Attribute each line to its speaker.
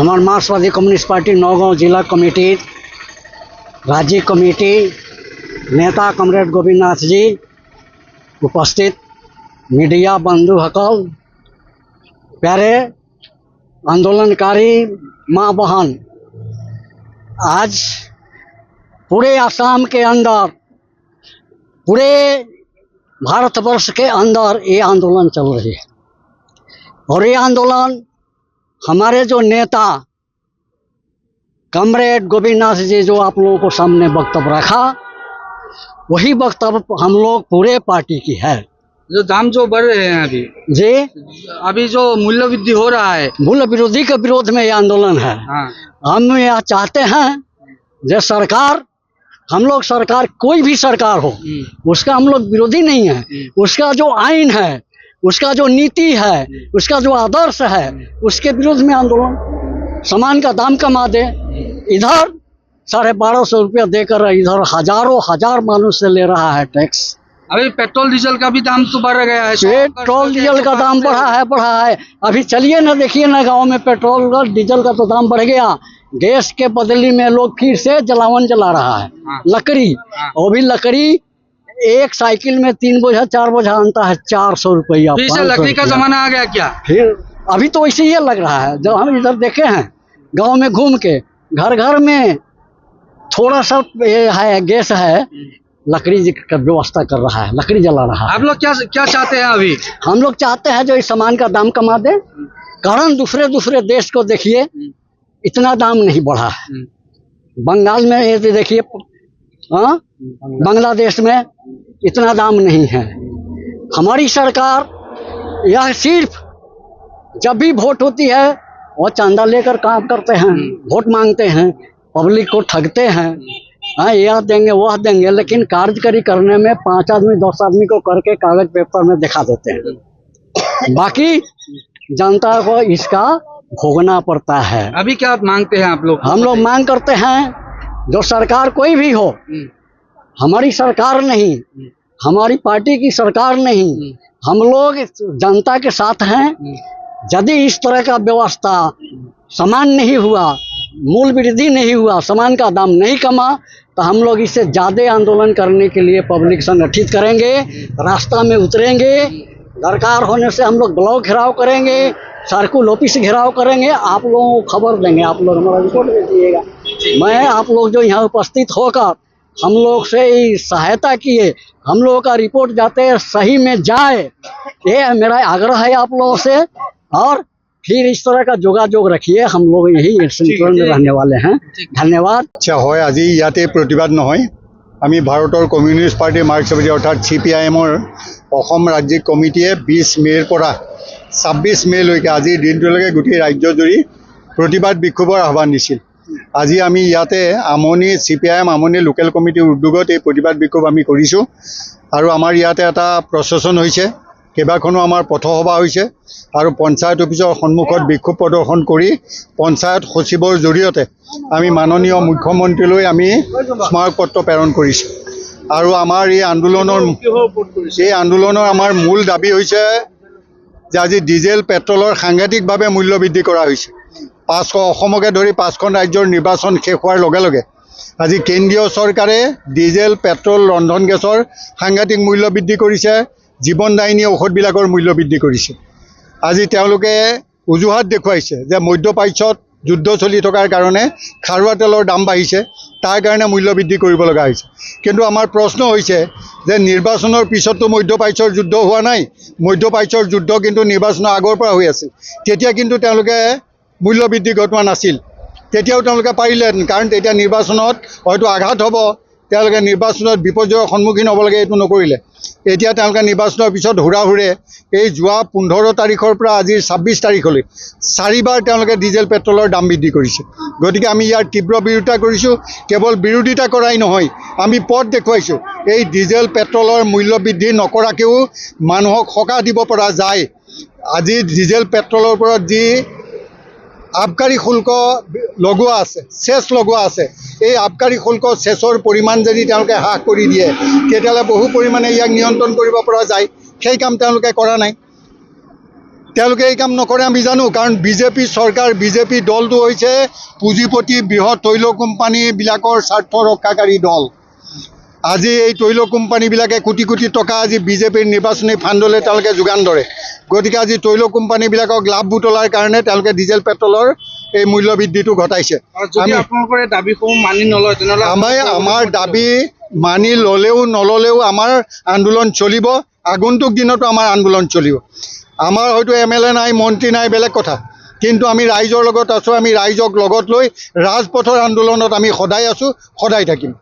Speaker 1: हमार मार्क्सवादी communist party Naugaon जिला कमिटी राज्य कमिटी नेता कमरेड गोविंदनाथ जी उपस्थित मीडिया बंधु हकल प्यारे आंदोलनकारी माँ बहन, आज पूरे आसाम के अंदर, पूरे भारतवर्ष के अंदर ये आंदोलन चल रही है और ये आंदोलन हमारे जो नेता कमरेड गोविंदनाथ जी जो आप लोगों को सामने वक्तव्य रखा, वही वक्तव्य हम लोग पूरे पार्टी की है।
Speaker 2: जो दाम जो बढ़ रहे हैं
Speaker 1: जी,
Speaker 2: अभी जो मूल्य वृद्धि हो रहा है,
Speaker 1: मूल्य विरोधी के विरोध में ये आंदोलन है। हम यह चाहते हैं जो सरकार, हम लोग सरकार, कोई भी सरकार हो, उसका हम लोग विरोधी नहीं है। उसका जो आइन है, उसका जो नीति है, उसका जो आदर्श है, उसके विरोध में आंदोलन। सामान का दाम कमा दे, इधर 1250 रुपया देकर इधर हजारों हजार मानुष से ले रहा है टैक्स।
Speaker 2: अभी पेट्रोल डीजल का भी दाम तो बढ़ गया है।
Speaker 1: पेट्रोल डीजल का दाम बढ़ा है। अभी चलिए ना, देखिए ना, गांव में पेट्रोल और डीजल का तो दाम बढ़ गया। गैस के बदले में लोग फिर से जलावन जला रहा है। लकड़ी, वो भी लकड़ी एक साइकिल में 3 बोझा 4 बोझा आणता है 400 रुपया।
Speaker 2: लकड़ी का जमाना आ गया क्या?
Speaker 1: फिर अभी तो ऐसे ही लग रहा है। जब हम इधर देखे हैं गांव में घूम के, घर घर में थोड़ा सा है गैस है, लकड़ी का व्यवस्था कर रहा है, लकड़ी जला रहा है।
Speaker 2: आप लोग क्या चाहते हैं? अभी
Speaker 1: हम लोग चाहते हैं जो इस सामान का दाम कमा दे। कारण दूसरे देश को देखिए, इतना दाम नहीं बढ़ा है। बंगाल में ये देखिए, बांग्लादेश में इतना दाम नहीं है। हमारी सरकार यह सिर्फ जब भी वोट होती है वो चांदा लेकर काम करते हैं, वोट मांगते हैं, पब्लिक को ठगते हैं, यह देंगे वह देंगे, लेकिन कार्यकारी करने में 5 आदमी 10 आदमी को करके कागज पेपर में दिखा देते हैं। बाकी जनता को इसका भोगना पड़ता है।
Speaker 2: अभी क्या मांगते हैं आप लोग?
Speaker 1: हम लोग मांग करते हैं जो सरकार कोई भी हो, हमारी सरकार नहीं, हमारी पार्टी की सरकार नहीं, हम लोग जनता के साथ हैं। यदि इस तरह का व्यवस्था सामान नहीं हुआ, मूल्य वृद्धि नहीं हुआ, सामान का दाम नहीं कमा, तो हम लोग इससे ज़्यादा आंदोलन करने के लिए पब्लिक संगठित करेंगे, रास्ता में उतरेंगे। दरकार होने से हम लोग ब्लॉक घेराव करेंगे, सर्कुल ऑफिस घेराव करेंगे। आप लोगों को खबर देंगे, आप लोग हमारा रिपोर्ट दे दीजिएगा। मैं आप लोग जो यहाँ उपस्थित होकर हम लोग से सहायता किए, हम लोगों का रिपोर्ट जाते सही में जाए, ये मेरा आग्रह है आप लोगों से। और फिर इस तरह का जोगाजोग रखिए। हम लोग यही सेंट्रल में रहने वाले हैं। धन्यवाद।
Speaker 3: अच्छा है, आज इते प्रतिबाद নহয়, आमी भारतर कम्युनिस्ट पार्टी मार्क्सवादी अर्थात CPIMर राज्यिक कमिटिये 20 मेर পৰা 26 मेलैके आजिर दिनटोলৈके गोटेই राज्यजुरी प्रतिबाद विक्षोभर आह्वान दिছিল। আজি আমি ইয়াতে আমনি CPIM আমনি লোকেল কমিটিৰ উদ্যোগত এই প্ৰতিবাদ বিক্ষোভ আমি কৰিছোঁ আৰু আমাৰ ইয়াতে এটা প্ৰচেছন হৈছে, কেইবাখনো আমাৰ পথসভা হৈছে আৰু পঞ্চায়ত অফিচৰ সন্মুখত বিক্ষোভ প্ৰদৰ্শন কৰি পঞ্চায়ত সচিবৰ জৰিয়তে আমি মাননীয় মুখ্যমন্ত্ৰীলৈ আমি স্মাৰকপত্ৰ প্ৰেৰণ কৰিছোঁ। আৰু আমাৰ এই আন্দোলনৰ আমাৰ মূল দাবী হৈছে যে আজি ডিজেল পেট্ৰলৰ সাংঘাতিকভাৱে মূল্য বৃদ্ধি কৰা হৈছে। 500 অসমকে ধৰি 5খন ৰাজ্যৰ নিৰ্বাচন শেষ হোৱাৰ লগে লগে আজি কেন্দ্ৰীয় চৰকাৰে ডিজেল পেট্ৰল ৰন্ধন গেছৰ সাংঘাতিক মূল্য বৃদ্ধি কৰিছে, জীৱনদায়িনী ঔষধবিলাকৰ মূল্য বৃদ্ধি কৰিছে। আজি তেওঁলোকে অজুহাত দেখুৱাইছে যে মধ্যপ্ৰাচ্যত যুদ্ধ চলি থকাৰ কাৰণে খাৰুৱা তেলৰ দাম বাঢ়িছে, তাৰ কাৰণে মূল্য বৃদ্ধি কৰিব লগা হৈছে। কিন্তু আমাৰ প্ৰশ্ন হৈছে যে নিৰ্বাচনৰ পিছতো মধ্যপ্ৰাচ্যৰ যুদ্ধ হোৱা নাই, মধ্যপ্ৰাচ্যৰ যুদ্ধ কিন্তু নিৰ্বাচনৰ আগৰ পৰা হৈ আছিল। তেতিয়া কিন্তু তেওঁলোকে মূল্য বৃদ্ধি ঘটোৱা নাছিল, তেতিয়াও তেওঁলোকে পাৰিলেহেঁতেন, কাৰণ তেতিয়া নিৰ্বাচনত হয়তো আঘাত হ'ব, তেওঁলোকে নিৰ্বাচনত বিপৰ্যয়ৰ সন্মুখীন হ'ব লাগে, এইটো নকৰিলে। এতিয়া তেওঁলোকে নিৰ্বাচনৰ পিছত হুৰাহুৰে এই যোৱা 15 তাৰিখৰ পৰা আজিৰ 26 তাৰিখলৈ 4বাৰ তেওঁলোকে ডিজেল পেট্ৰলৰ দাম বৃদ্ধি কৰিছে। গতিকে আমি ইয়াৰ তীব্ৰ বিৰোধিতা কৰিছোঁ। কেৱল বিৰোধিতা কৰাই নহয়, আমি পথ দেখুৱাইছোঁ। এই ডিজেল পেট্ৰলৰ মূল্য বৃদ্ধি নকৰাকৈও মানুহক সকাহ দিব পৰা যায়। আজি ডিজেল পেট্ৰলৰ ওপৰত যি আবকাৰী শুল্ক লগোৱা আছে, চেছ লগোৱা আছে, এই আবকাৰী শুল্ক চেছৰ পৰিমাণ যদি তেওঁলোকে হ্ৰাস কৰি দিয়ে, তেতিয়াহ'লে বহু পৰিমাণে ইয়াক নিয়ন্ত্ৰণ কৰিব পৰা যায়। সেই কাম তেওঁলোকে কৰা নাই। তেওঁলোকে এই কাম নকৰে আমি জানো, কাৰণ বিজেপি চৰকাৰ, বিজেপি দলটো হৈছে পুঁজিপতি বৃহৎ তৈল কোম্পানীবিলাকৰ স্বাৰ্থ ৰক্ষাকাৰী দল। আজি এই তৈল কোম্পানীবিলাকে কোটি কোটি টকা আজি বিজেপিৰ নিৰ্বাচনী ফাণ্ডলৈ তেওঁলোকে যোগান ধৰে। গতিকে আজি তৈল কোম্পানীবিলাকক লাভ বুটলাৰ কাৰণে তেওঁলোকে ডিজেল পেট্ৰলৰ এই মূল্য বৃদ্ধিটো ঘটাইছে।
Speaker 2: আৰু যদি আপোনালোকৰ এই দাবীসমূহ মানি নলয় তেনেহ'লে
Speaker 3: আমাৰ দাবী মানি ল'লেও নল'লেও আমাৰ আন্দোলন চলিব, আগন্তুক দিনতো আমাৰ আন্দোলন চলিব। আমাৰ হয়তো MLA নাই, মন্ত্ৰী নাই, বেলেগ কথা, কিন্তু আমি ৰাইজৰ লগত আছোঁ। আমি ৰাইজক লগত লৈ ৰাজপথৰ আন্দোলনত আমি সদায় আছোঁ, সদায় থাকিম।